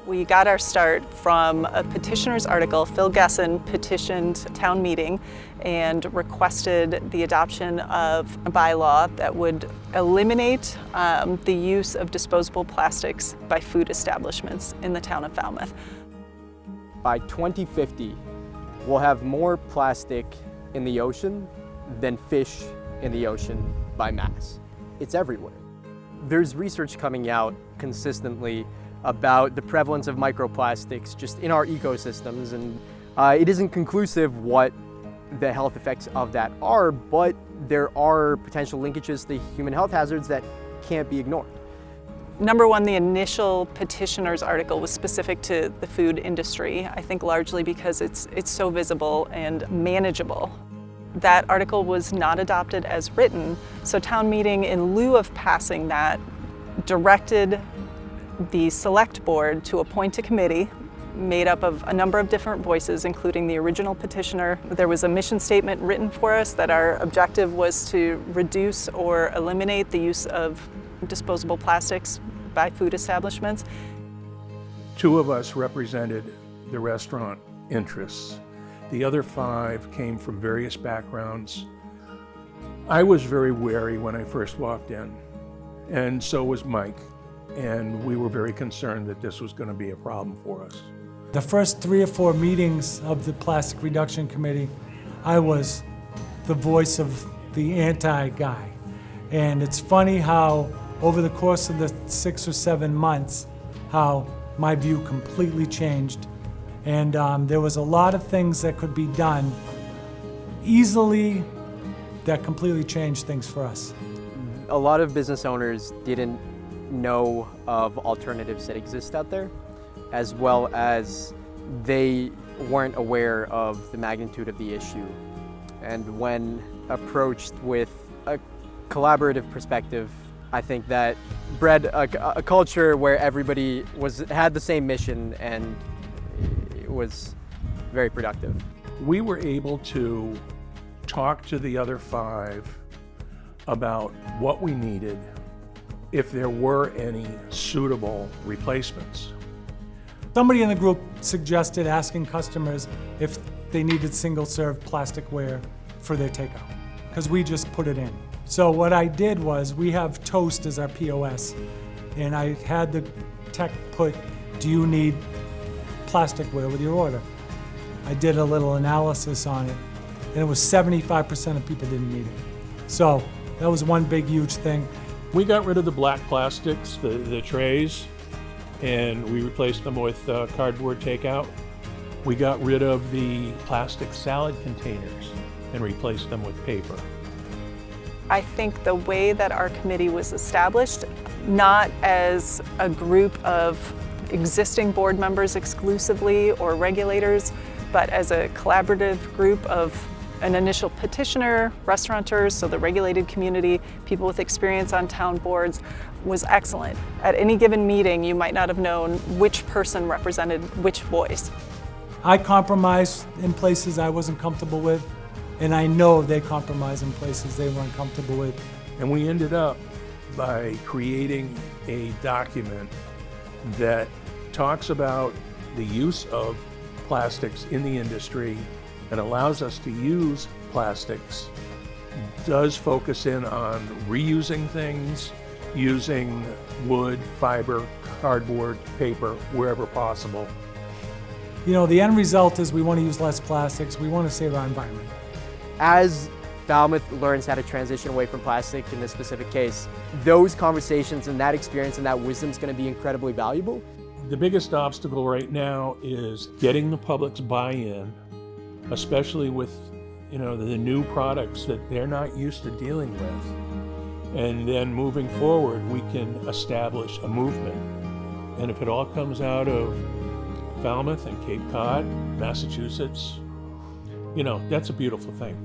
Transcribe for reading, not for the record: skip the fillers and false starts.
We got our start from a petitioner's article. Phil Gesson petitioned town meeting and requested the adoption of a bylaw that would eliminate the use of disposable plastics by food establishments in the town of Falmouth. By 2050, we'll have more plastic in the ocean than fish in the ocean by mass. It's everywhere. There's research coming out consistently about the prevalence of microplastics just in our ecosystems, and it isn't conclusive what the health effects of that are, but there are potential linkages to human health hazards that can't be ignored. Number one, the initial petitioner's article was specific to the food industry, I think largely because it's so visible and manageable. That article was not adopted as written, so town meeting, in lieu of passing that, directed the select board to appoint a committee made up of a number of different voices, including the original petitioner. There was a mission statement written for us that our objective was to reduce or eliminate the use of disposable plastics by food establishments. 2 of us represented the restaurant interests. The other 5 came from various backgrounds. I was very wary when I first walked in, and so was Mike. And we were very concerned that this was going to be a problem for us. The first 3 or 4 meetings of the Plastic Reduction Committee, I was the voice of the anti-guy. And it's funny how over the course of the 6 or 7 months, how my view completely changed. And there was a lot of things that could be done easily that completely changed things for us. A lot of business owners didn't know of alternatives that exist out there, as well as they weren't aware of the magnitude of the issue. And when approached with a collaborative perspective, I think that bred a culture where everybody had the same mission, and it was very productive. We were able to talk to the other 5 about what we needed, if there were any suitable replacements. Somebody in the group suggested asking customers if they needed single-serve plasticware for their takeout, because we just put it in. So what I did was, we have Toast as our POS, and I had the tech put, do you need plasticware with your order? I did a little analysis on it, and it was 75% of people didn't need it. So that was one big, huge thing. We got rid of the black plastics, the trays, and we replaced them with cardboard takeout. We got rid of the plastic salad containers and replaced them with paper. I think the way that our committee was established, not as a group of existing board members exclusively or regulators, but as a collaborative group of an initial petitioner, restaurateurs, so the regulated community, people with experience on town boards, was excellent. At any given meeting, you might not have known which person represented which voice. I compromised in places I wasn't comfortable with, and I know they compromised in places they weren't comfortable with. And we ended up by creating a document that talks about the use of plastics in the industry and allows us to use plastics, does focus in on reusing things, using wood, fiber, cardboard, paper, wherever possible. You know, the end result is we want to use less plastics, we want to save our environment. As Falmouth learns how to transition away from plastic in this specific case, those conversations and that experience and that wisdom is going to be incredibly valuable. The biggest obstacle right now is getting the public's buy-in, especially with the new products that they're not used to dealing with. And then moving forward, we can establish a movement. And if it all comes out of Falmouth and Cape Cod, Massachusetts, that's a beautiful thing.